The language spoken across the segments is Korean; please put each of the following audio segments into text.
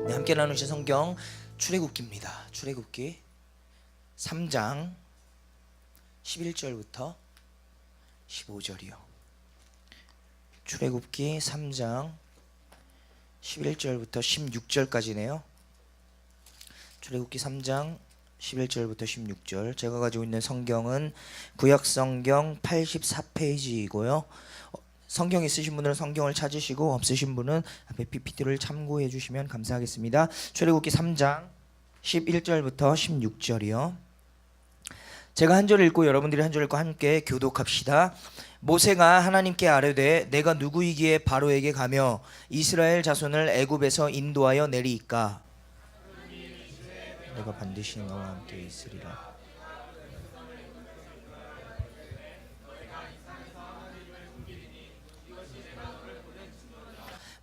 네, 함께 나누실 성경 출애굽기입니다. 출애굽기 3장 11절부터 15절이요. 출애굽기 3장 11절부터 16절까지네요. 출애굽기 3장 11절부터 16절. 제가 가지고 있는 성경은 구약성경 84페이지이고요. 성경 있으신 분들은 성경을 찾으시고 없으신 분은 앞에 PPT를 참고해 주시면 감사하겠습니다. 출애굽기 3장 11절부터 16절이요. 제가 한 절 읽고 여러분들이 한 절 읽고 함께 교독합시다. 모세가 하나님께 아뢰되 내가 누구이기에 바로에게 가며 이스라엘 자손을 애굽에서 인도하여 내리이까. 내가 반드시 너와 함께 있으리라.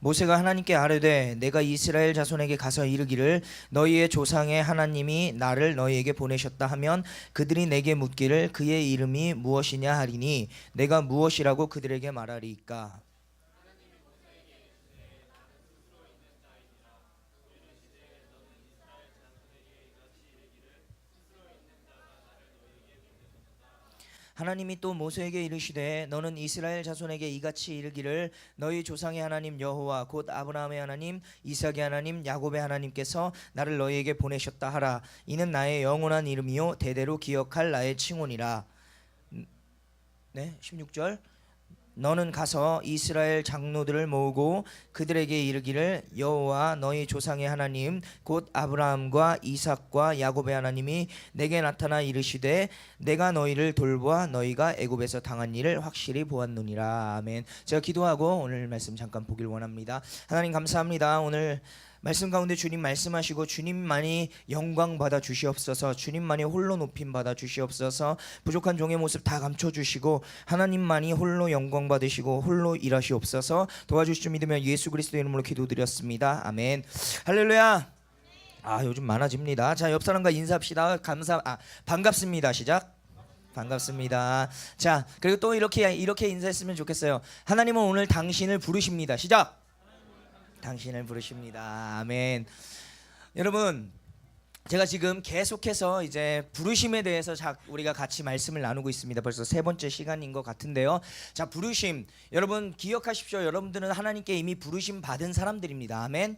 모세가 하나님께 아뢰되 내가 이스라엘 자손에게 가서 이르기를 너희의 조상의 하나님이 나를 너희에게 보내셨다 하면 그들이 내게 묻기를 그의 이름이 무엇이냐 하리니 내가 무엇이라고 그들에게 말하리이까. 하나님이 또 모세에게 이르시되 너는 이스라엘 자손에게 이같이 이르기를 너희 조상의 하나님 여호와 곧 아브라함의 하나님 이삭의 하나님 야곱의 하나님께서 나를 너희에게 보내셨다 하라. 이는 나의 영원한 이름이요 대대로 기억할 나의 칭호니라. 네, 16절. 너는 가서 이스라엘 장로들을 모으고 그들에게 이르기를 여호와 너희 조상의 하나님 곧 아브라함과 이삭과 야곱의 하나님이 내게 나타나 이르시되 내가 너희를 돌보아 너희가 애굽에서 당한 일을 확실히 보았느니라. 아멘. 제가 기도하고 오늘 말씀 잠깐 보길 원합니다. 하나님 감사합니다. 오늘 말씀 가운데 주님 말씀하시고 주님만이 영광 받아 주시옵소서. 주님만이 홀로 높임 받아 주시옵소서. 부족한 종의 모습 다 감춰 주시고 하나님만이 홀로 영광 받으시고 홀로 일하시옵소서. 도와주실 줄 믿으며 예수 그리스도의 이름으로 기도드렸습니다. 아멘. 할렐루야. 요즘 많아집니다. 자, 옆 사람과 인사합시다. 반갑습니다. 시작. 반갑습니다. 자, 그리고 또 이렇게 인사했으면 좋겠어요. 하나님은 오늘 당신을 부르십니다. 시작. 당신을 부르십니다. 아멘. 여러분, 제가 지금 계속해서 이제 부르심에 대해서 우리가 같이 말씀을 나누고 있습니다. 벌써 세 번째 시간인 것 같은데요. 자, 부르심. 여러분 기억하십시오. 여러분들은 하나님께 이미 부르심 받은 사람들입니다. 아멘.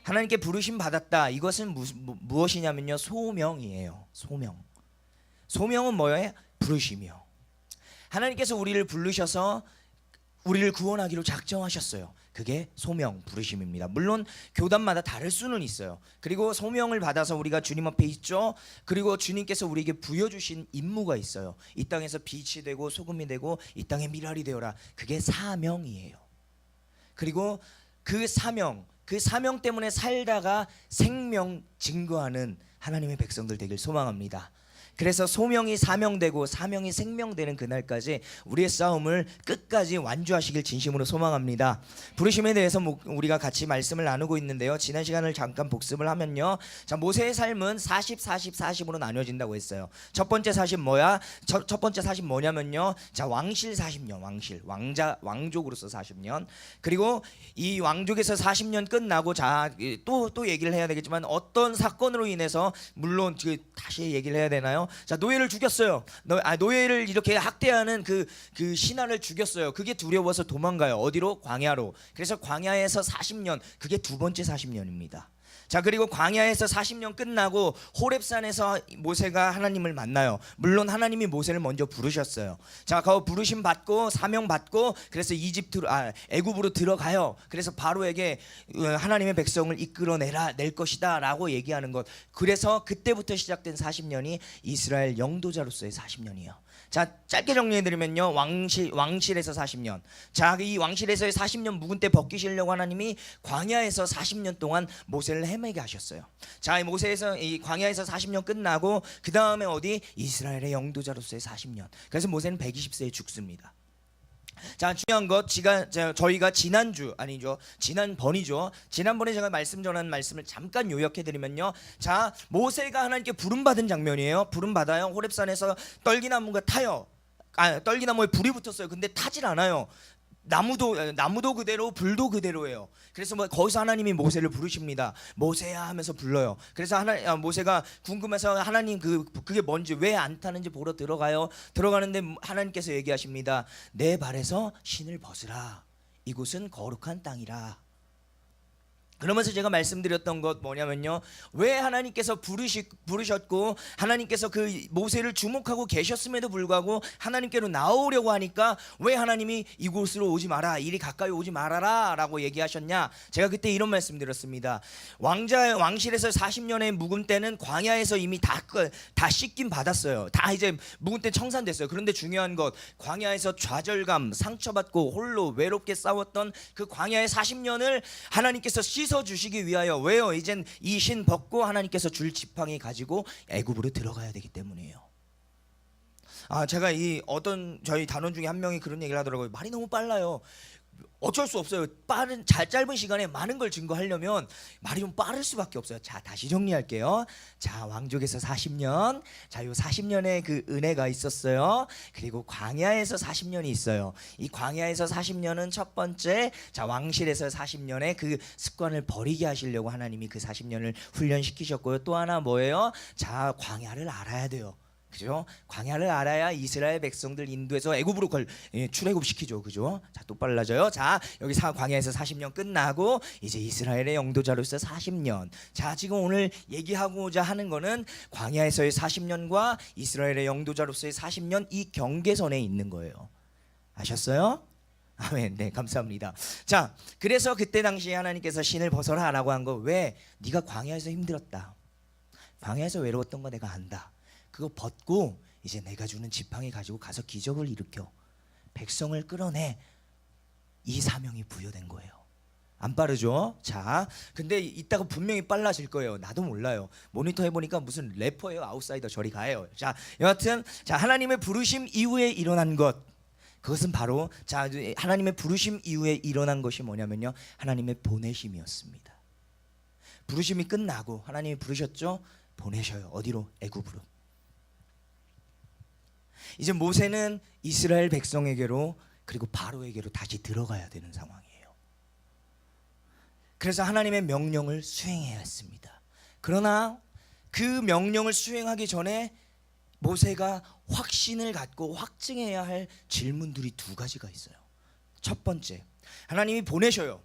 하나님께 부르심 받았다. 이것은 무엇이냐면요. 소명이에요. 소명. 소명은 뭐예요? 부르심이요. 하나님께서 우리를 부르셔서 우리를 구원하기로 작정하셨어요. 그게 소명, 부르심입니다. 물론 교단마다 다를 수는 있어요. 그리고 소명을 받아서 우리가 주님 앞에 있죠. 그리고 주님께서 우리에게 부여주신 임무가 있어요. 이 땅에서 빛이 되고 소금이 되고 이 땅의 미랄이 되어라. 그게 사명이에요. 그리고 그 사명 때문에 살다가 생명 증거하는 하나님의 백성들 되길 소망합니다. 그래서 소명이 사명되고 사명이 생명되는 그날까지 우리의 싸움을 끝까지 완주하시길 진심으로 소망합니다. 부르심에 대해서 우리가 같이 말씀을 나누고 있는데요. 지난 시간을 잠깐 복습을 하면요. 자, 모세의 삶은 40, 40, 40으로 나뉘어진다고 했어요. 첫 번째 40 뭐야? 첫 번째 40 뭐냐면요. 자, 왕실 40년, 왕족으로서 40년. 그리고 이 왕족에서 40년 끝나고 또 얘기를 해야 되겠지만 어떤 사건으로 인해서 물론 다시 얘기를 해야 되나요? 자, 노예를 죽였어요. 노예를 이렇게 학대하는 그 신하를 죽였어요. 그게 두려워서 도망가요. 어디로? 광야로. 그래서 광야에서 40년, 그게 두 번째 40년입니다. 자, 그리고 광야에서 40년 끝나고 호렙산에서 모세가 하나님을 만나요. 물론 하나님이 모세를 먼저 부르셨어요. 자, 그 부르심 받고 사명 받고 그래서 애굽으로 들어가요. 그래서 바로에게 하나님의 백성을 낼 것이다라고 얘기하는 것. 그래서 그때부터 시작된 40년이 이스라엘 영도자로서의 40년이에요. 자, 짧게 정리해드리면요. 왕실에서 40년. 자, 이 왕실에서의 40년 묵은 때 벗기시려고 하나님이 광야에서 40년 동안 모세를 헤매게 하셨어요. 자, 이 광야에서 40년 끝나고 그 다음에 어디? 이스라엘의 영도자로서의 40년. 그래서 모세는 120세에 죽습니다. 자, 중요한 것 저희가 지난번에 제가 말씀 전한 말씀을 잠깐 요약해드리면요. 자, 모세가 하나님께 부름받은 장면이에요. 부름받아요. 호렙산에서 떨기나무가 타요. 떨기나무에 불이 붙었어요. 근데 타질 않아요. 나무도 그대로 불도 그대로예요. 그래서 뭐 거기서 하나님이 모세를 부르십니다. 모세야 하면서 불러요. 그래서 모세가 궁금해서 하나님 그게 뭔지 왜 안 타는지 보러 들어가요. 들어가는데 하나님께서 얘기하십니다. 내 발에서 신을 벗으라. 이곳은 거룩한 땅이라. 그러면서 제가 말씀드렸던 것 뭐냐면요, 왜 하나님께서 부르셨고 하나님께서 그 모세를 주목하고 계셨음에도 불구하고 하나님께로 나오려고 하니까 왜 하나님이 이곳으로 오지 마라, 이리 가까이 오지 말아라 라고 얘기하셨냐. 제가 그때 이런 말씀 드렸습니다. 왕실에서 40년의 묵은 때는 광야에서 이미 다 씻김 받았어요. 다 이제 묵은 때 청산됐어요. 그런데 중요한 것, 광야에서 좌절감, 상처받고 홀로 외롭게 싸웠던 그 광야의 40년을 하나님께서 씻어 주시기 위하여, 왜요? 이젠 이 신 벗고 하나님께서 줄 지팡이 가지고 애굽으로 들어가야 되기 때문이에요. 제가 저희 단원 중에 한 명이 그런 얘기를 하더라고요. 말이 너무 빨라요. 어쩔 수 없어요. 짧은 시간에 많은 걸 증거하려면 말이 좀 빠를 수밖에 없어요. 자, 다시 정리할게요. 자, 왕족에서 40년, 자, 요 40년의 그 은혜가 있었어요. 그리고 광야에서 40년이 있어요. 이 광야에서 40년은 첫 번째, 자, 왕실에서 40년의 그 습관을 버리게 하시려고 하나님이 그 40년을 훈련시키셨고요. 또 하나 뭐예요? 자, 광야를 알아야 돼요. 그죠? 광야를 알아야 이스라엘 백성들 인도해서 애굽으로 출애굽시키죠. 그죠? 자, 또 빨라져요. 자, 여기 광야에서 40년 끝나고 이제 이스라엘의 영도자로서 40년. 자, 지금 오늘 얘기하고자 하는 거는 광야에서의 40년과 이스라엘의 영도자로서의 40년, 이 경계선에 있는 거예요. 아셨어요? 아멘. 네, 감사합니다. 자, 그래서 그때 당시에 하나님께서 신을 벗어라 라고 한 거, 왜? 네가 광야에서 힘들었다, 광야에서 외로웠던 거 내가 안다. 그거 벗고 이제 내가 주는 지팡이 가지고 가서 기적을 일으켜 백성을 끌어내. 이 사명이 부여된 거예요. 안 빠르죠? 자, 근데 이따가 분명히 빨라질 거예요. 나도 몰라요. 모니터 해보니까 무슨 래퍼예요. 아웃사이더 저리 가요. 자, 여하튼 자, 하나님의 부르심 이후에 일어난 것, 그것은 바로, 자, 하나님의 부르심 이후에 일어난 것이 뭐냐면요, 하나님의 보내심이었습니다. 부르심이 끝나고 하나님이 부르셨죠? 보내셔요. 어디로? 애굽으로. 이제 모세는 이스라엘 백성에게로, 그리고 바로에게로 다시 들어가야 되는 상황이에요. 그래서 하나님의 명령을 수행해야 했습니다. 그러나 그 명령을 수행하기 전에 모세가 확신을 갖고 확증해야 할 질문들이 두 가지가 있어요. 첫 번째, 하나님이 보내셔요.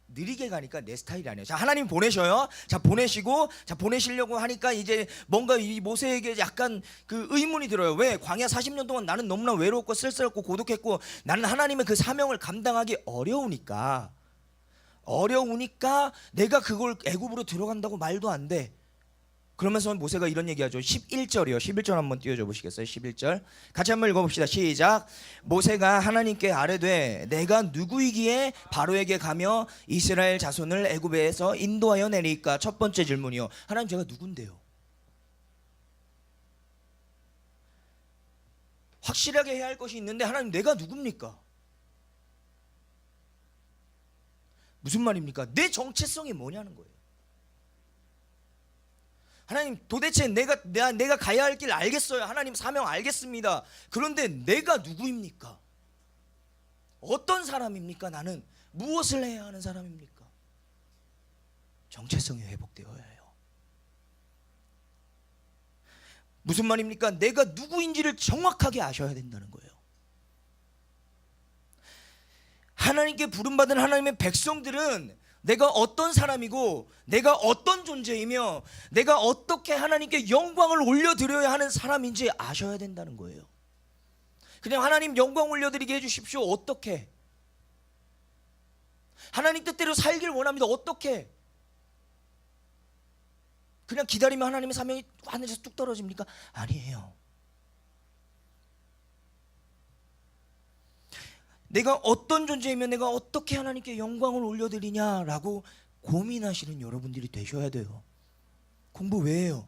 느리게 가니까 내 스타일이 아니에요. 자, 하나님 보내셔요. 자, 보내시고, 자, 보내시려고 하니까 이제 뭔가 이 모세에게 약간 그 의문이 들어요. 왜? 광야 40년 동안 나는 너무나 외롭고 쓸쓸했고 고독했고 나는 하나님의 그 사명을 감당하기 어려우니까 내가 그걸 애굽으로 들어간다고 말도 안 돼. 그러면서 모세가 이런 얘기하죠. 11절이요. 11절 한번 띄워줘 보시겠어요? 11절 같이 한번 읽어봅시다. 시작. 모세가 하나님께 아뢰되 내가 누구이기에 바로에게 가며 이스라엘 자손을 애굽에서 인도하여 내리까? 첫 번째 질문이요. 하나님, 제가 누군데요? 확실하게 해야 할 것이 있는데 하나님, 내가 누굽니까? 무슨 말입니까? 내 정체성이 뭐냐는 거예요. 하나님, 도대체 내가 가야 할 길 알겠어요. 하나님, 사명 알겠습니다. 그런데 내가 누구입니까? 어떤 사람입니까? 나는 무엇을 해야 하는 사람입니까? 정체성이 회복되어야 해요. 무슨 말입니까? 내가 누구인지를 정확하게 아셔야 된다는 거예요. 하나님께 부름받은 하나님의 백성들은 내가 어떤 사람이고 내가 어떤 존재이며 내가 어떻게 하나님께 영광을 올려드려야 하는 사람인지 아셔야 된다는 거예요. 그냥 하나님 영광 올려드리게 해주십시오. 어떻게? 하나님 뜻대로 살길 원합니다. 어떻게? 그냥 기다리면 하나님의 사명이 하늘에서 뚝 떨어집니까? 아니에요. 내가 어떤 존재이면 내가 어떻게 하나님께 영광을 올려드리냐라고 고민하시는 여러분들이 되셔야 돼요. 공부 왜 해요?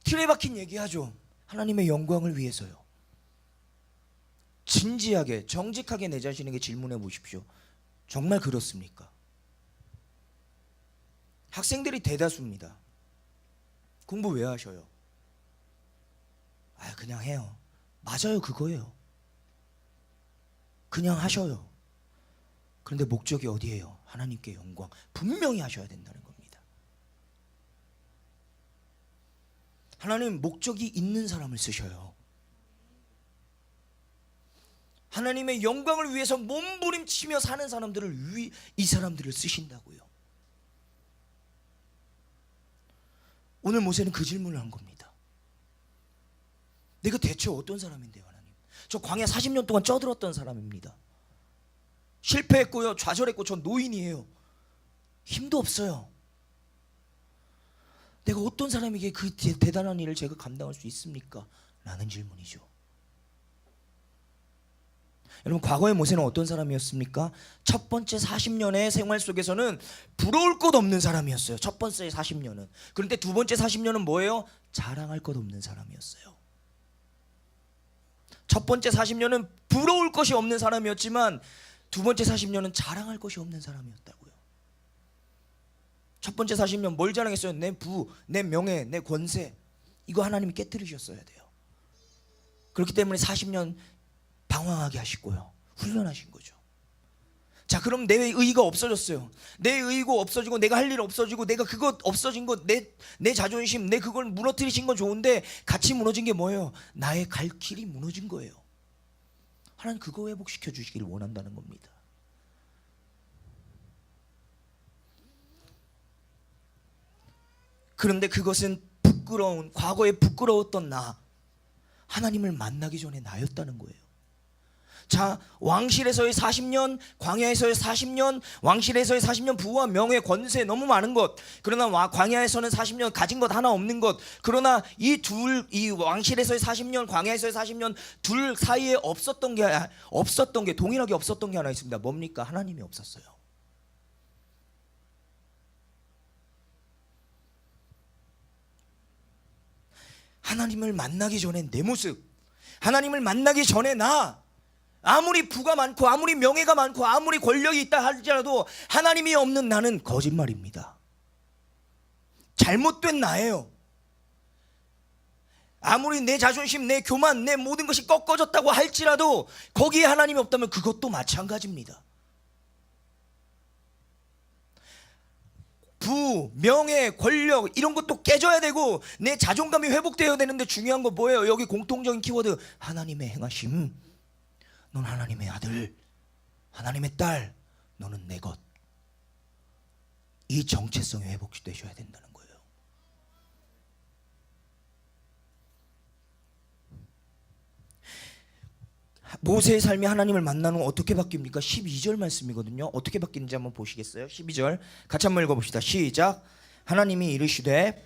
틀에 박힌 얘기하죠. 하나님의 영광을 위해서요. 진지하게 정직하게 내 자신에게 질문해 보십시오. 정말 그렇습니까? 학생들이 대다수입니다. 공부 왜 하셔요? 그냥 해요. 맞아요, 그거예요. 그냥 하셔요. 그런데 목적이 어디예요? 하나님께 영광 분명히 하셔야 된다는 겁니다. 하나님 목적이 있는 사람을 쓰셔요. 하나님의 영광을 위해서 몸부림치며 사는 사람들을 이 사람들을 쓰신다고요. 오늘 모세는 그 질문을 한 겁니다. 내가 대체 어떤 사람인데요, 하나님? 저 광야 40년 동안 쪄들었던 사람입니다. 실패했고요, 좌절했고, 전 노인이에요. 힘도 없어요. 내가 어떤 사람에게 그 대단한 일을 제가 감당할 수 있습니까? 라는 질문이죠. 여러분, 과거의 모세는 어떤 사람이었습니까? 첫 번째 40년의 생활 속에서는 부러울 것 없는 사람이었어요. 첫 번째 40년은. 그런데 두 번째 40년은 뭐예요? 자랑할 것 없는 사람이었어요. 첫 번째 40년은 부러울 것이 없는 사람이었지만 두 번째 40년은 자랑할 것이 없는 사람이었다고요. 첫 번째 40년 뭘 자랑했어요? 내 부, 내 명예, 내 권세. 이거 하나님이 깨뜨리셨어야 돼요. 그렇기 때문에 40년 방황하게 하시고요, 훈련하신 거죠. 자, 그럼 내 의의가 없어졌어요. 내 의의가 없어지고 내가 할 일 없어지고 내가 그거 없어진 거, 내 자존심, 내 그걸 무너뜨리신 건 좋은데 같이 무너진 게 뭐예요? 나의 갈 길이 무너진 거예요. 하나님 그거 회복시켜 주시기를 원한다는 겁니다. 그런데 그것은 과거에 부끄러웠던 나, 하나님을 만나기 전에 나였다는 거예요. 자, 왕실에서의 40년, 광야에서의 40년, 왕실에서의 40년 부와 명예, 권세 너무 많은 것. 그러나 광야에서는 40년 가진 것 하나 없는 것. 그러나 이 왕실에서의 40년, 광야에서의 40년 둘 사이에 없었던 게 동일하게 없었던 게 하나 있습니다. 뭡니까? 하나님이 없었어요. 하나님을 만나기 전에 내 모습, 하나님을 만나기 전에 나, 아무리 부가 많고 아무리 명예가 많고 아무리 권력이 있다 할지라도 하나님이 없는 나는 거짓말입니다. 잘못된 나예요. 아무리 내 자존심, 내 교만, 내 모든 것이 꺾어졌다고 할지라도 거기에 하나님이 없다면 그것도 마찬가지입니다. 부, 명예, 권력 이런 것도 깨져야 되고 내 자존감이 회복되어야 되는데 중요한 거 뭐예요? 여기 공통적인 키워드, 하나님의 행하심. 넌 하나님의 아들, 하나님의 딸, 너는 내 것. 이 정체성이 회복되셔야 된다는 거예요. 모세의 삶이 하나님을 만나는 건 어떻게 바뀝니까? 12절 말씀이거든요. 어떻게 바뀌는지 한번 보시겠어요? 12절 같이 한번 읽어봅시다. 시작. 하나님이 이르시되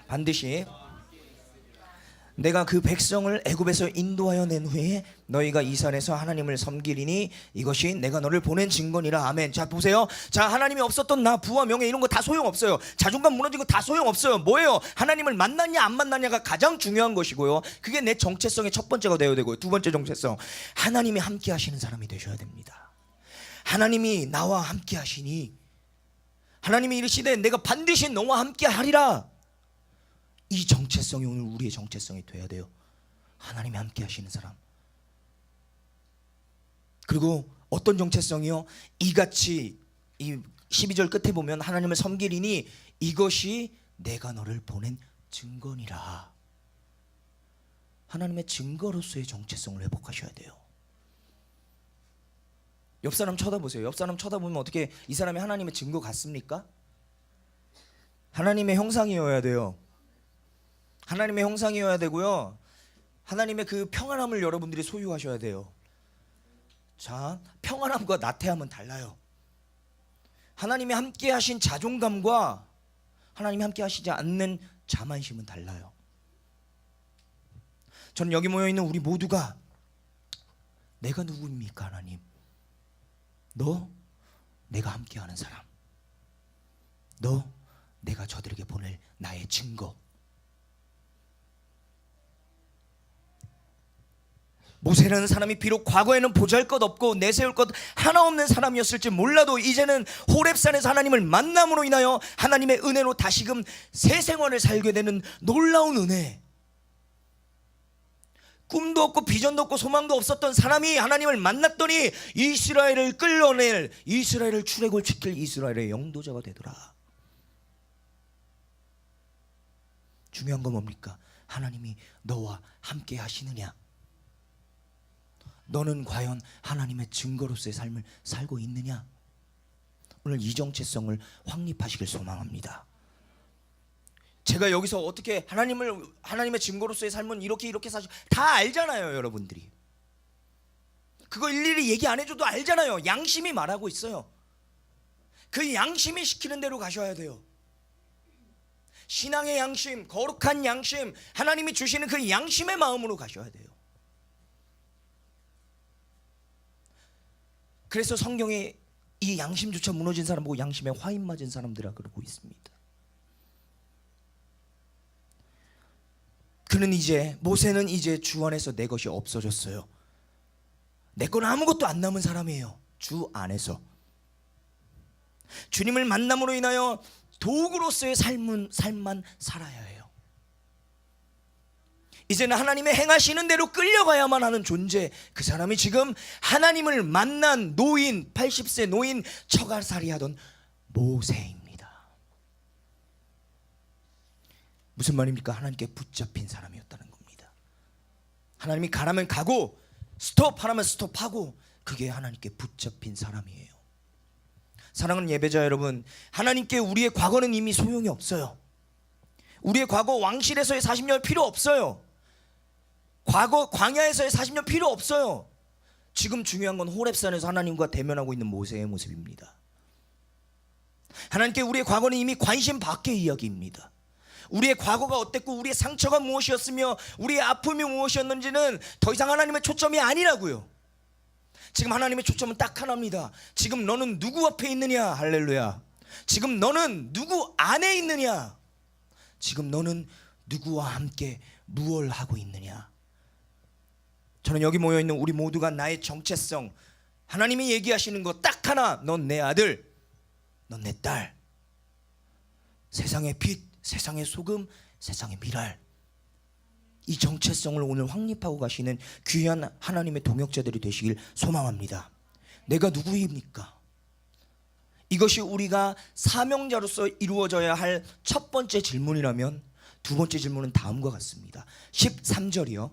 반드시 내가 그 백성을 애굽에서 인도하여 낸 후에 너희가 이 산에서 하나님을 섬기리니 이것이 내가 너를 보낸 증거니라. 아멘. 자, 보세요. 자, 하나님이 없었던 나, 부와 명예 이런 거 다 소용없어요. 자존감 무너진 거 다 소용없어요. 뭐예요? 하나님을 만났냐 안 만났냐가 가장 중요한 것이고요. 그게 내 정체성의 첫 번째가 되어야 되고요. 두 번째 정체성, 하나님이 함께 하시는 사람이 되셔야 됩니다. 하나님이 나와 함께 하시니, 하나님이 이르시되 내가 반드시 너와 함께 하리라. 이 정체성이 오늘 우리의 정체성이 돼야 돼요. 하나님이 함께 하시는 사람. 그리고 어떤 정체성이요? 이같이 이 12절 끝에 보면 하나님을 섬기리니 이것이 내가 너를 보낸 증거니라. 하나님의 증거로서의 정체성을 회복하셔야 돼요. 옆 사람 쳐다보세요. 옆 사람 쳐다보면 어떻게 이 사람이 하나님의 증거 같습니까? 하나님의 형상이어야 돼요. 하나님의 형상이어야 되고요. 하나님의 그 평안함을 여러분들이 소유하셔야 돼요. 자, 평안함과 나태함은 달라요. 하나님이 함께 하신 자존감과 하나님이 함께 하시지 않는 자만심은 달라요. 저는 여기 모여있는 우리 모두가 내가 누구입니까? 하나님, 너 내가 함께하는 사람, 너 내가 저들에게 보낼 나의 증거. 모세라는 사람이 비록 과거에는 보잘것없고 내세울 것 하나 없는 사람이었을지 몰라도 이제는 호렙산에서 하나님을 만남으로 인하여 하나님의 은혜로 다시금 새 생활을 살게 되는 놀라운 은혜, 꿈도 없고 비전도 없고 소망도 없었던 사람이 하나님을 만났더니 이스라엘을 끌어낼, 이스라엘을 출애굽을 지킬 이스라엘의 영도자가 되더라. 중요한 건 뭡니까? 하나님이 너와 함께 하시느냐? 너는 과연 하나님의 증거로서의 삶을 살고 있느냐? 오늘 이 정체성을 확립하시길 소망합니다. 제가 여기서 어떻게 하나님의 증거로서의 삶은 이렇게 사실 다 알잖아요, 여러분들이. 그거 일일이 얘기 안 해줘도 알잖아요. 양심이 말하고 있어요. 그 양심이 시키는 대로 가셔야 돼요. 신앙의 양심, 거룩한 양심, 하나님이 주시는 그 양심의 마음으로 가셔야 돼요. 그래서 성경에 이 양심조차 무너진 사람 보고 양심에 화인 맞은 사람들이라 그러고 있습니다. 모세는 이제 주 안에서 내 것이 없어졌어요. 내 건 아무것도 안 남은 사람이에요. 주 안에서 주님을 만남으로 인하여 도구로서의 삶만 살아야 해요. 이제는 하나님의 행하시는 대로 끌려가야만 하는 존재, 그 사람이 지금 하나님을 만난 노인, 80세 노인 처가살이 하던 모세입니다. 무슨 말입니까? 하나님께 붙잡힌 사람이었다는 겁니다. 하나님이 가라면 가고 스톱하라면 스톱하고, 그게 하나님께 붙잡힌 사람이에요. 사랑하는 예배자 여러분, 하나님께 우리의 과거는 이미 소용이 없어요. 우리의 과거 왕실에서의 40년 필요 없어요. 과거 광야에서의 40년 필요 없어요. 지금 중요한 건 호렙산에서 하나님과 대면하고 있는 모세의 모습입니다. 하나님께 우리의 과거는 이미 관심 밖의 이야기입니다. 우리의 과거가 어땠고 우리의 상처가 무엇이었으며 우리의 아픔이 무엇이었는지는 더 이상 하나님의 초점이 아니라고요. 지금 하나님의 초점은 딱 하나입니다. 지금 너는 누구 앞에 있느냐? 할렐루야. 지금 너는 누구 안에 있느냐? 지금 너는 누구와 함께 무엇을 하고 있느냐? 저는 여기 모여있는 우리 모두가 나의 정체성, 하나님이 얘기하시는 거 딱 하나, 넌 내 아들, 넌 내 딸, 세상의 빛, 세상의 소금, 세상의 미랄. 이 정체성을 오늘 확립하고 가시는 귀한 하나님의 동역자들이 되시길 소망합니다. 내가 누구입니까? 이것이 우리가 사명자로서 이루어져야 할 첫 번째 질문이라면, 두 번째 질문은 다음과 같습니다. 13절이요.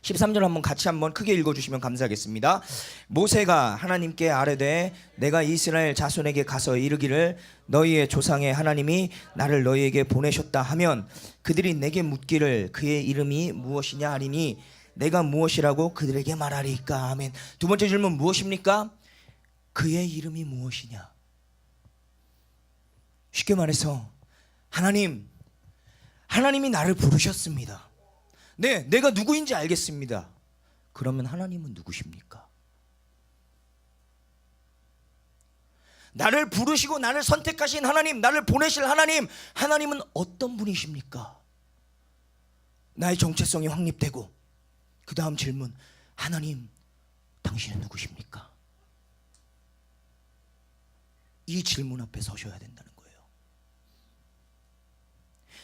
13절 한번 같이 한번 크게 읽어주시면 감사하겠습니다. 모세가 하나님께 아뢰되 내가 이스라엘 자손에게 가서 이르기를 너희의 조상의 하나님이 나를 너희에게 보내셨다 하면 그들이 내게 묻기를 그의 이름이 무엇이냐 하리니 내가 무엇이라고 그들에게 말하리까? 아멘. 두 번째 질문 무엇입니까? 그의 이름이 무엇이냐? 쉽게 말해서 하나님이 나를 부르셨습니다. 네, 내가 누구인지 알겠습니다. 그러면 하나님은 누구십니까? 나를 부르시고 나를 선택하신 하나님, 나를 보내실 하나님, 하나님은 어떤 분이십니까? 나의 정체성이 확립되고 그 다음 질문, 하나님, 당신은 누구십니까? 이 질문 앞에 서셔야 된다는 거예요.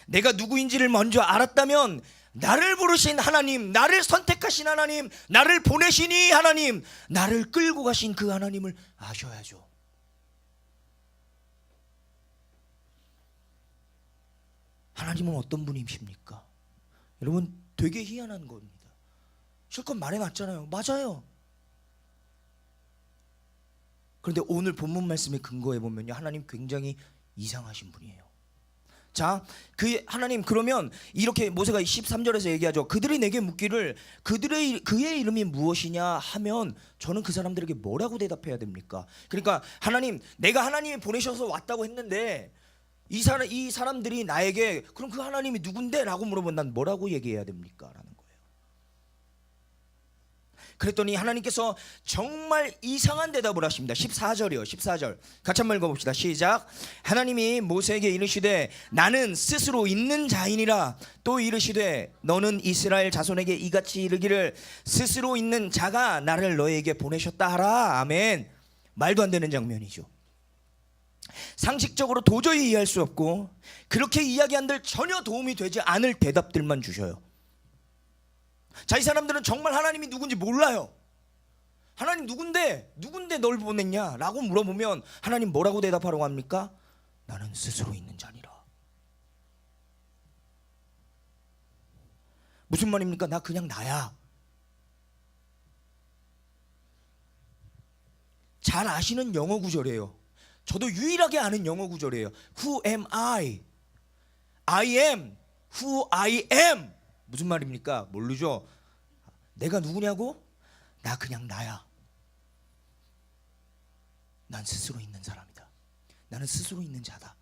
내가 누구인지를 먼저 알았다면 나를 부르신 하나님, 나를 선택하신 하나님, 나를 보내시니 하나님, 나를 끌고 가신 그 하나님을 아셔야죠. 하나님은 어떤 분이십니까? 여러분, 되게 희한한 겁니다. 실컷 말해놨잖아요. 맞아요. 그런데 오늘 본문 말씀에 근거해 보면요, 하나님 굉장히 이상하신 분이에요. 자, 그 하나님, 그러면 이렇게 모세가 13절에서 얘기하죠. 그들이 내게 묻기를 그의 이름이 무엇이냐 하면 저는 그 사람들에게 뭐라고 대답해야 됩니까? 그러니까 하나님, 내가 하나님이 보내셔서 왔다고 했는데 이 사람들이 나에게 그럼 그 하나님이 누군데? 라고 물어보면 난 뭐라고 얘기해야 됩니까? 라는 거예요. 그랬더니 하나님께서 정말 이상한 대답을 하십니다. 14절이요. 14절 같이 한번 읽어봅시다. 시작. 하나님이 모세에게 이르시되 나는 스스로 있는 자이니라. 또 이르시되 너는 이스라엘 자손에게 이같이 이르기를 스스로 있는 자가 나를 너에게 보내셨다 하라. 아멘. 말도 안 되는 장면이죠. 상식적으로 도저히 이해할 수 없고 그렇게 이야기한들 전혀 도움이 되지 않을 대답들만 주셔요. 자, 이 사람들은 정말 하나님이 누군지 몰라요. 하나님 누군데 널 보냈냐? 라고 물어보면 하나님 뭐라고 대답하라고 합니까? 나는 스스로 있는 자니라. 무슨 말입니까? 나 그냥 나야. 잘 아시는 영어 구절이에요. 저도 유일하게 아는 영어 구절이에요. Who am I? I am who I am. 무슨 말입니까? 모르죠? 내가 누구냐고? 나 그냥 나야. 난 스스로 있는 사람이다. 나는 스스로 있는 자다.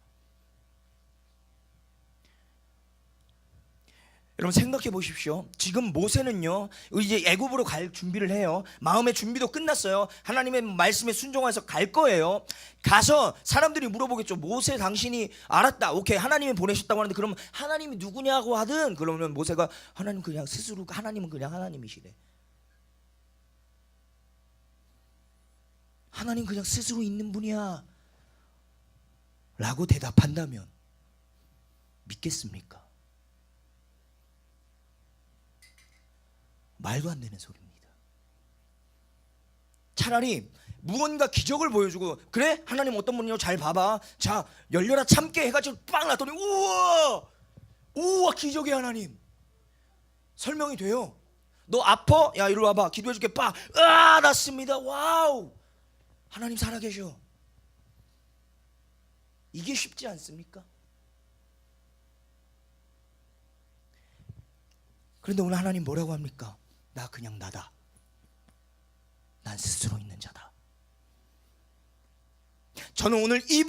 여러분 생각해 보십시오. 지금 모세는요 이제 애굽으로 갈 준비를 해요. 마음의 준비도 끝났어요. 하나님의 말씀에 순종해서 갈 거예요. 가서 사람들이 물어보겠죠. 모세 당신이 알았다. 오케이, 하나님이 보내셨다고 하는데 그러면 하나님이 누구냐고 하든, 그러면 모세가 하나님 그냥 스스로, 하나님은 그냥 하나님이시래. 하나님 그냥 스스로 있는 분이야 라고 대답한다면 믿겠습니까? 말도 안 되는 소리입니다. 차라리 무언가 기적을 보여주고, 그래? 하나님 어떤 분이요? 잘 봐봐. 자, 열려라 참깨 해가지고 빵 놨더니 우와 기적의 하나님. 설명이 돼요. 너 아파? 야 이리 와봐, 기도해줄게. 빵 났습니다. 와우, 하나님 살아계셔. 이게 쉽지 않습니까? 그런데 오늘 하나님 뭐라고 합니까? 나 그냥 나다. 난 스스로 있는 자다. 저는 오늘 이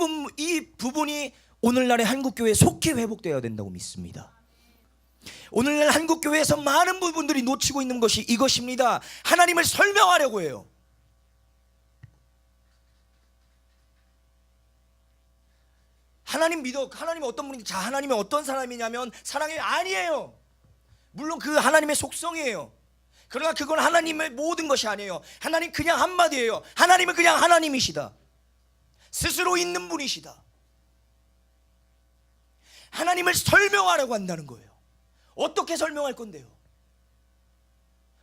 부분이 오늘날의 한국교회에 속히 회복되어야 된다고 믿습니다. 오늘날 한국교회에서 많은 부분들이 놓치고 있는 것이 이것입니다. 하나님을 설명하려고 해요. 하나님 믿어. 하나님이 어떤 분인지. 자, 하나님이 어떤 사람이냐면 사랑이 아니에요. 물론 그 하나님의 속성이에요. 그러나 그건 하나님의 모든 것이 아니에요. 하나님 그냥 한마디예요. 하나님은 그냥 하나님이시다. 스스로 있는 분이시다. 하나님을 설명하려고 한다는 거예요. 어떻게 설명할 건데요?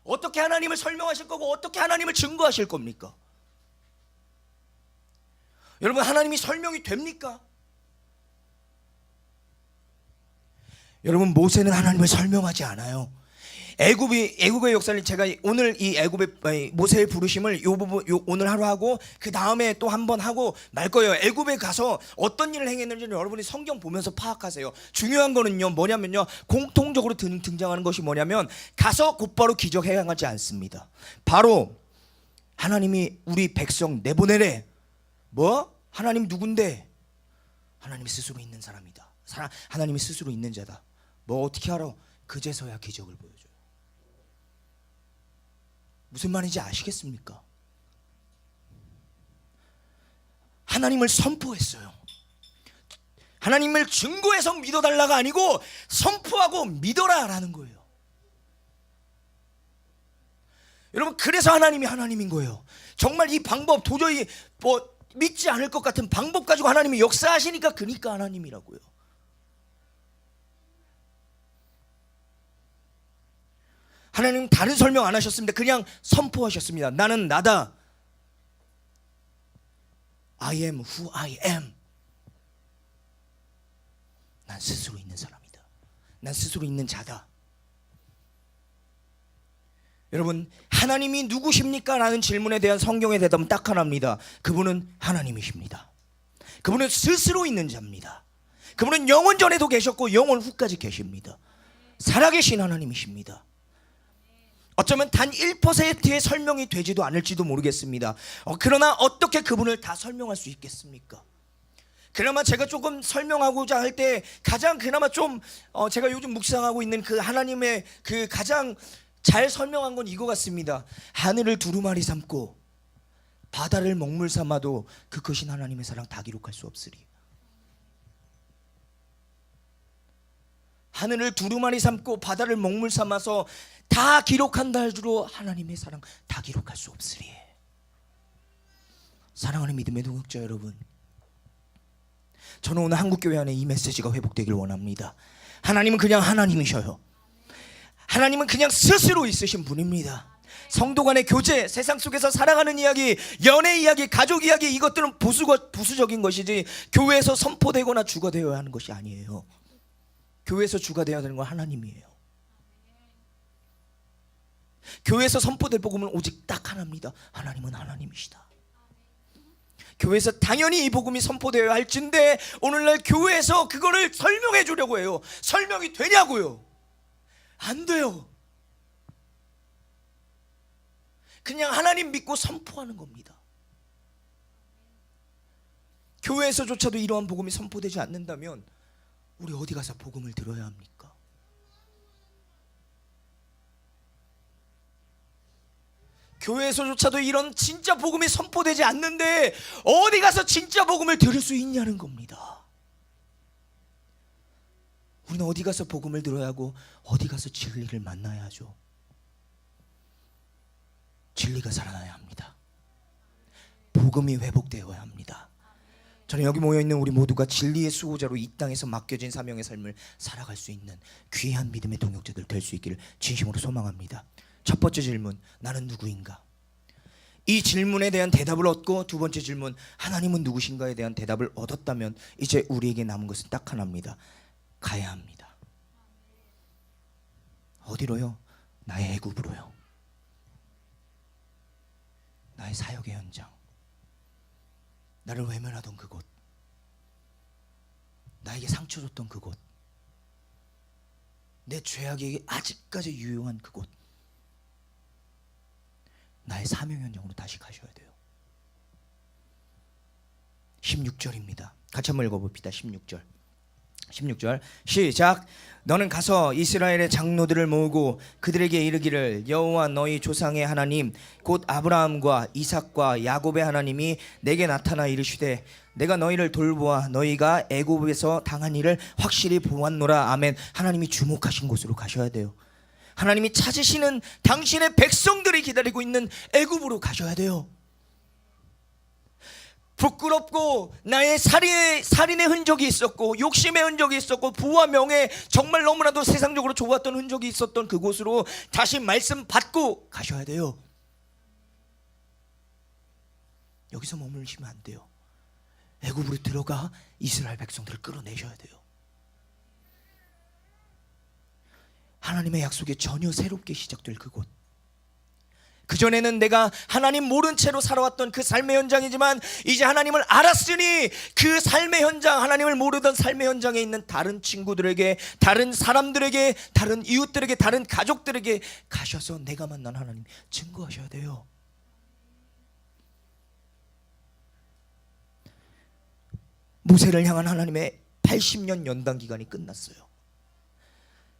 어떻게 하나님을 설명하실 거고 어떻게 하나님을 증거하실 겁니까? 여러분, 하나님이 설명이 됩니까? 여러분, 모세는 하나님을 설명하지 않아요. 애굽의 역사를 제가 오늘 이 애굽의 모세의 부르심을 요 부분 오늘 하루 하고 그 다음에 또 한 번 하고 말 거예요. 애굽에 가서 어떤 일을 행했는지는 여러분이 성경 보면서 파악하세요. 중요한 거는요 뭐냐면요, 공통적으로 등장하는 것이 뭐냐면 가서 곧바로 기적 행하지 않습니다. 바로 하나님이 우리 백성 내보내래. 뭐? 하나님 누군데? 하나님이 스스로 있는 사람이다. 하나님이 스스로 있는 자다. 뭐 어떻게 알아? 그제서야 기적을 보여줘요. 무슨 말인지 아시겠습니까? 하나님을 선포했어요. 하나님을 증거해서 믿어달라가 아니고 선포하고 믿어라라는 거예요. 여러분, 그래서 하나님이 하나님인 거예요. 정말 이 방법 도저히 믿지 않을 것 같은 방법 가지고 하나님이 역사하시니까 그러니까 하나님이라고요. 하나님 다른 설명 안 하셨습니다. 그냥 선포하셨습니다. 나는 나다. I am who I am. 난 스스로 있는 사람이다. 난 스스로 있는 자다. 여러분, 하나님이 누구십니까? 라는 질문에 대한 성경의 대답은 딱 하나입니다. 그분은 하나님이십니다. 그분은 스스로 있는 자입니다. 그분은 영원 전에도 계셨고 영원 후까지 계십니다. 살아계신 하나님이십니다. 어쩌면 단 1%의 설명이 되지도 않을지도 모르겠습니다. 그러나 어떻게 그분을 다 설명할 수 있겠습니까? 그나마 제가 조금 설명하고자 할 때 가장 그나마 좀 제가 요즘 묵상하고 있는 그 하나님의 그 가장 잘 설명한 건 이거 같습니다. 하늘을 두루마리 삼고 바다를 먹물 삼아도 그 크신 하나님의 사랑 다 기록할 수 없으리. 하늘을 두루마리 삼고 바다를 먹물 삼아서 다 기록한다 해도 하나님의 사랑 다 기록할 수 없으리. 사랑하는 믿음의 동역자 여러분, 저는 오늘 한국교회 안에 이 메시지가 회복되길 원합니다. 하나님은 그냥 하나님이셔요. 하나님은 그냥 스스로 있으신 분입니다. 성도 간의 교제, 세상 속에서 살아가는 이야기, 연애 이야기, 가족 이야기, 이것들은 부수적인 것이지 교회에서 선포되거나 주가 되어야 하는 것이 아니에요. 교회에서 주가 되어야 되는 건 하나님이에요. 교회에서 선포될 복음은 오직 딱 하나입니다. 하나님은 하나님이시다. 교회에서 당연히 이 복음이 선포되어야 할진데 오늘날 교회에서 그거를 설명해 주려고 해요. 설명이 되냐고요? 안 돼요. 그냥 하나님 믿고 선포하는 겁니다. 교회에서조차도 이러한 복음이 선포되지 않는다면 우리 어디 가서 복음을 들어야 합니까? 교회에서조차도 이런 진짜 복음이 선포되지 않는데 어디 가서 진짜 복음을 들을 수 있냐는 겁니다. 우리는 어디 가서 복음을 들어야 하고 어디 가서 진리를 만나야 하죠. 진리가 살아나야 합니다. 복음이 회복되어야 합니다. 저는 여기 모여있는 우리 모두가 진리의 수호자로 이 땅에서 맡겨진 사명의 삶을 살아갈 수 있는 귀한 믿음의 동역자들 될 수 있기를 진심으로 소망합니다. 첫 번째 질문, 나는 누구인가? 이 질문에 대한 대답을 얻고 두 번째 질문, 하나님은 누구신가에 대한 대답을 얻었다면 이제 우리에게 남은 것은 딱 하나입니다. 가야 합니다. 어디로요? 나의 애굽으로요. 나의 사역의 현장, 나를 외면하던 그곳, 나에게 상처 줬던 그곳, 내 죄악이 아직까지 유효한 그곳, 나의 사명 현장으로 다시 가셔야 돼요. 16절입니다. 같이 한번 읽어봅시다. 16절 시작. 너는 가서 이스라엘의 장로들을 모으고 그들에게 이르기를 여호와 너희 조상의 하나님 곧 아브라함과 이삭과 야곱의 하나님이 내게 나타나 이르시되 내가 너희를 돌보아 너희가 애굽에서 당한 일을 확실히 보았노라. 아멘. 하나님이 주목하신 곳으로 가셔야 돼요. 하나님이 찾으시는 당신의 백성들이 기다리고 있는 애굽으로 가셔야 돼요. 부끄럽고 나의 살인의 흔적이 있었고 욕심의 흔적이 있었고 부와 명예, 정말 너무나도 세상적으로 좋았던 흔적이 있었던 그곳으로 다시 말씀 받고 가셔야 돼요. 여기서 머물시면 안 돼요. 애굽으로 들어가 이스라엘 백성들을 끌어내셔야 돼요. 하나님의 약속이 전혀 새롭게 시작될 그곳, 그전에는 내가 하나님 모른 채로 살아왔던 그 삶의 현장이지만 이제 하나님을 알았으니 그 삶의 현장, 하나님을 모르던 삶의 현장에 있는 다른 친구들에게, 다른 사람들에게, 다른 이웃들에게, 다른 가족들에게 가셔서 내가 만난 하나님 증거하셔야 돼요. 모세를 향한 하나님의 80년 연단 기간이 끝났어요.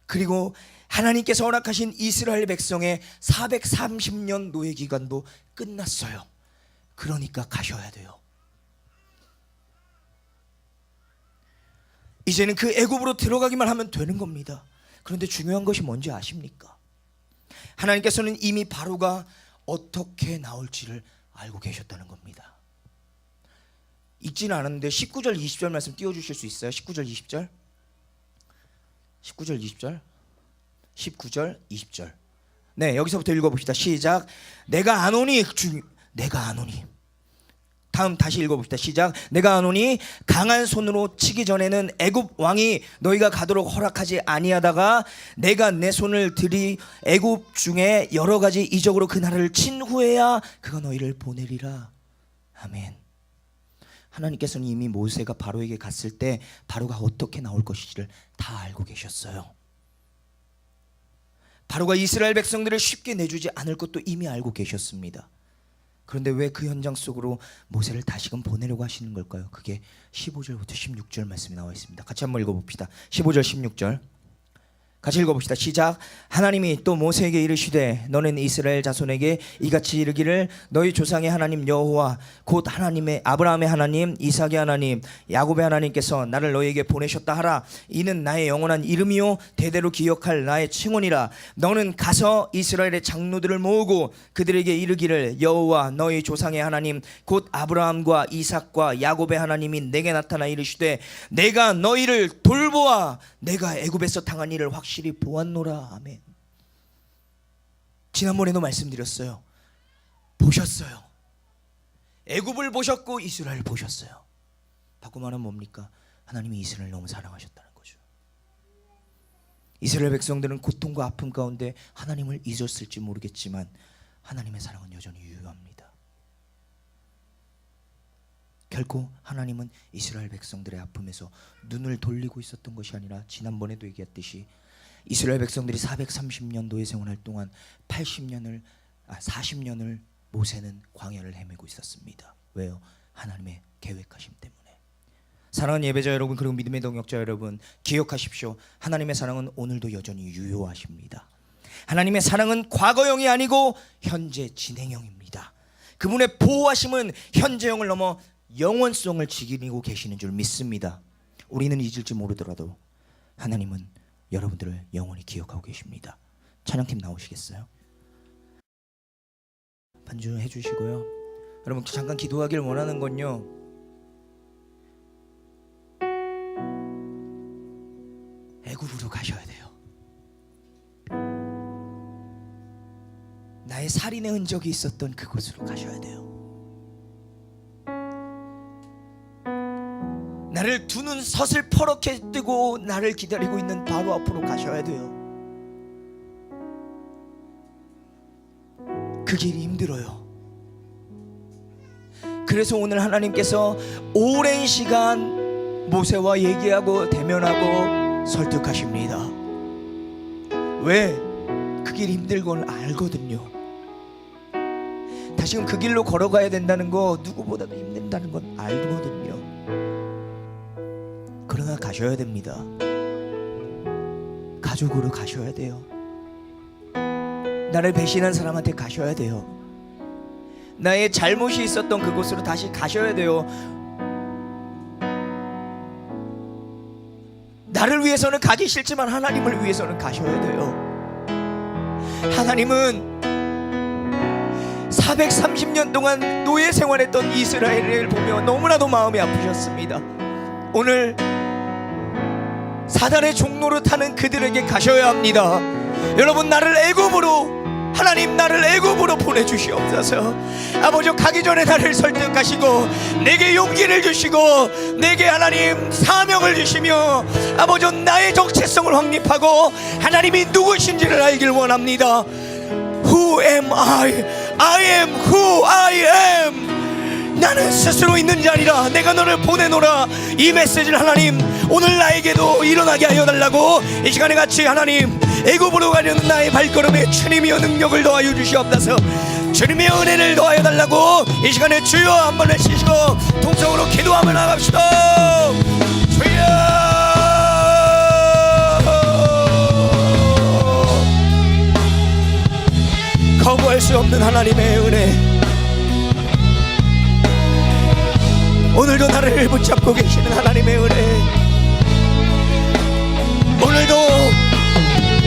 그리고 하나님께서 허락하신 이스라엘 백성의 430년 노예 기간도 끝났어요. 그러니까 가셔야 돼요. 이제는 그 애굽으로 들어가기만 하면 되는 겁니다. 그런데 중요한 것이 뭔지 아십니까? 하나님께서는 이미 바로가 어떻게 나올지를 알고 계셨다는 겁니다. 읽지는 않았는데 19절 20절 말씀 띄워주실 수 있어요? 19절 20절 19절 20절 19절 20절. 네, 여기서부터 읽어봅시다. 시작. 내가 아노니 다음 다시 읽어봅시다. 시작. 내가 아노니 강한 손으로 치기 전에는 애굽 왕이 너희가 가도록 허락하지 아니하다가 내가 내 손을 들이 애굽 중에 여러 가지 이적으로 그 나라를 친 후에야 그가 너희를 보내리라. 아멘. 하나님께서는 이미 모세가 바로에게 갔을 때 바로가 어떻게 나올 것인지를 다 알고 계셨어요. 바로가 이스라엘 백성들을 쉽게 내주지 않을 것도 이미 알고 계셨습니다. 그런데 왜 그 현장 속으로 모세를 다시금 보내려고 하시는 걸까요? 그게 15절부터 16절 말씀이 나와 있습니다. 같이 한번 읽어봅시다. 15절 16절 같이 읽어봅시다. 시작. 하나님이 또 모세에게 이르시되 너는 이스라엘 자손에게 이같이 이르기를 너희 조상의 하나님 여호와 곧 하나님의 아브라함의 하나님 이삭의 하나님 야곱의 하나님께서 나를 너희에게 보내셨다 하라. 이는 나의 영원한 이름이요 대대로 기억할 나의 칭언이라. 너는 가서 이스라엘의 장로들을 모으고 그들에게 이르기를 여호와 너희 조상의 하나님 곧 아브라함과 이삭과 야곱의 하나님이 내게 나타나 이르시되 내가 너희를 돌보아 내가 애굽에서 당한 일을 확실히 보았노라. 아멘. 지난번에도 말씀드렸어요. 보셨어요. 애굽을 보셨고 이스라엘을 보셨어요. 바꿔 말하면 뭡니까? 하나님이 이스라엘을 너무 사랑하셨다는 거죠. 이스라엘 백성들은 고통과 아픔 가운데 하나님을 잊었을지 모르겠지만 하나님의 사랑은 여전히 유효합니다. 결코 하나님은 이스라엘 백성들의 아픔에서 눈을 돌리고 있었던 것이 아니라 지난번에도 얘기했듯이 이스라엘 백성들이 430년도의 생활할 동안 40년을 모세는 광야를 헤매고 있었습니다. 왜요? 하나님의 계획하심 때문에. 사랑하는 예배자 여러분, 그리고 믿음의 동역자 여러분, 기억하십시오. 하나님의 사랑은 오늘도 여전히 유효하십니다. 하나님의 사랑은 과거형이 아니고 현재 진행형입니다. 그분의 보호하심은 현재형을 넘어 영원성을 지니고 계시는 줄 믿습니다. 우리는 잊을지 모르더라도 하나님은 여러분들을 영원히 기억하고 계십니다. 찬양팀 나오시겠어요? 반주해 주시고요. 여러분 잠깐 기도하길 원하는 건요, 애굽으로 가셔야 돼요. 나의 살인의 흔적이 있었던 그곳으로 가셔야 돼요. 나를 두 눈 서슬퍼렇게 뜨고 나를 기다리고 있는 바로 앞으로 가셔야 돼요. 그 길이 힘들어요. 그래서 오늘 하나님께서 오랜 시간 모세와 얘기하고 대면하고 설득하십니다. 왜? 그 길이 힘든 걸 알거든요. 다시금 그 길로 걸어가야 된다는 거 누구보다도 힘든다는 건 알거든요. 그러나 가셔야 됩니다. 가족으로 가셔야 돼요. 나를 배신한 사람한테 가셔야 돼요. 나의 잘못이 있었던 그곳으로 다시 가셔야 돼요. 나를 위해서는 가기 싫지만 하나님을 위해서는 가셔야 돼요. 하나님은 430년 동안 노예 생활했던 이스라엘을 보며 너무나도 마음이 아프셨습니다. 오늘 사단의 종로를 타는 그들에게 가셔야 합니다. 여러분, 나를 애굽으로, 하나님 나를 애굽으로 보내주시옵소서. 아버지, 가기 전에 나를 설득하시고 내게 용기를 주시고 내게 하나님 사명을 주시며 아버지 나의 정체성을 확립하고 하나님이 누구신지를 알길 원합니다. Who am I? I am who I am. 나는 스스로 있는 자 아니라 내가 너를 보내노라. 이 메시지를 하나님 오늘 나에게도 일어나게 하여 달라고 이 시간에 같이 하나님 애굽으로 가려는 나의 발걸음에 주님이여 능력을 더하여 주시옵소서. 주님의 은혜를 더하여 달라고 이 시간에 주여 한번 외치시고 통성으로 기도하며 나갑시다. 주여, 거부할 수 없는 하나님의 은혜, 오늘도 나를 붙잡고 계시는 하나님의 은혜, 오늘도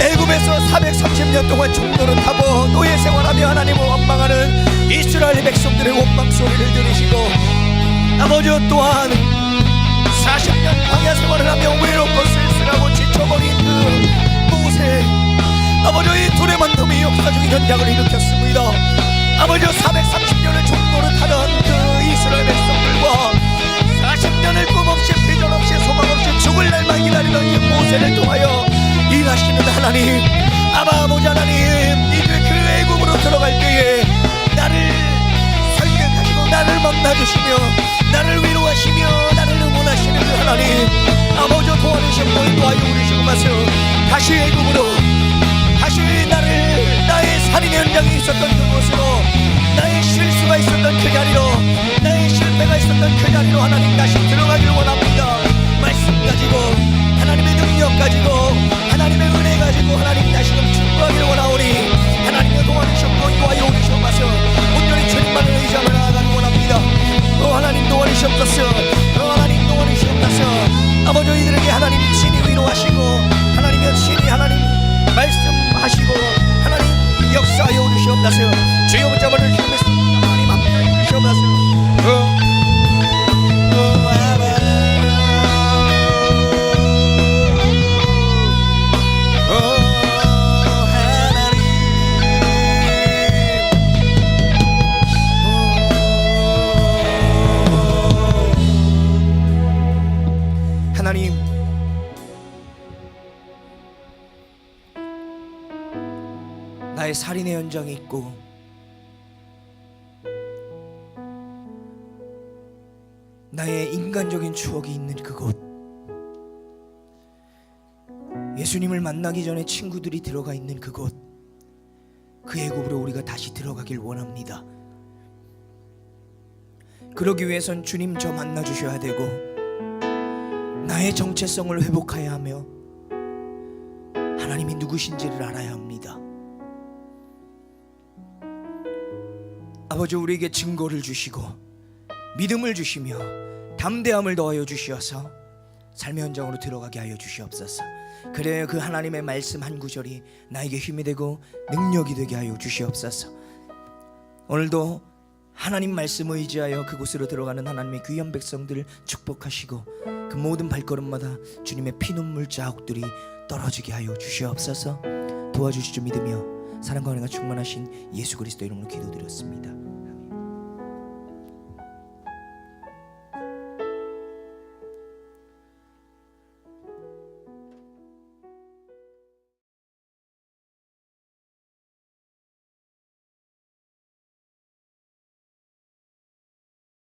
애굽에서 430년 동안 종로를 타고 노예 생활하며 하나님을 원망하는 이스라엘 백성들의 원망 소리를 들으시고 아버지 또한 40년 광야 생활을 하며 외롭고 쓸쓸하고 지쳐버린 그 모세, 아버지 이 둘의 만남이 역사적인 현장을 일으켰습니다. 아버지 430년을 종로를 타던 그 이스라엘 백성들과 40년을 꿈없이 비전 없이 소망 없이 죽을 날만 기다리던 이 모세를 통하여 일하시는 하나님, 아버지 하나님, 이제 그 애굽으로 들어갈 때에 나를 설득하시고 나를 만나주시며 나를 위로하시며 나를 응원하시는 그 하나님, 아버지 도와주시고 도와주시고 우리 마세요. 다시 애굽으로, 다시 나의 살인의 현장이 있었던 그곳으로, 나의 실수가 있었던 그 자리로, 나의 실패가 있었던 그 자리로 하나님 다시 들어가길 원합니다. 말씀 가지고 하나님의 능력 가지고 하나님의 은혜 가지고 하나님 다시금 축복하길 원하오니 하나님의 도와주시고 인도하여 오시옵소서. 온전히 주님만을 의지하며 나아가길 원합니다. 하나님 도와주시옵소서. 하나님 도와주시옵소서. 아버지 이들에게 하나님 친히 위로하시고 하나님의 친히 하나님 말씀하시고 하나님 역사하여 주시옵소서. 주여 붙잡아를 주시옵소서. 하나님 함께 주시옵소서. 하나님, 나의 살인의 현장이 있고 나의 인간적인 추억이 있는 그곳, 예수님을 만나기 전에 친구들이 들어가 있는 그곳, 그 애굽으로 우리가 다시 들어가길 원합니다. 그러기 위해선 주님 저 만나주셔야 되고 나의 정체성을 회복해야 하며 하나님이 누구신지를 알아야 합니다. 아버지, 우리에게 증거를 주시고 믿음을 주시며 담대함을 더하여 주시어서 삶의 현장으로 들어가게 하여 주시옵소서. 그래야 그 하나님의 말씀 한 구절이 나에게 힘이 되고 능력이 되게 하여 주시옵소서. 오늘도 하나님 말씀 의지하여 그곳으로 들어가는 하나님의 귀한 백성들을 축복하시고 그 모든 발걸음마다 주님의 피눈물 자국들이 떨어지게 하여 주시옵소서. 도와주실 줄 믿으며 사랑과 은혜가 충만하신 예수 그리스도 이름으로 기도드렸습니다.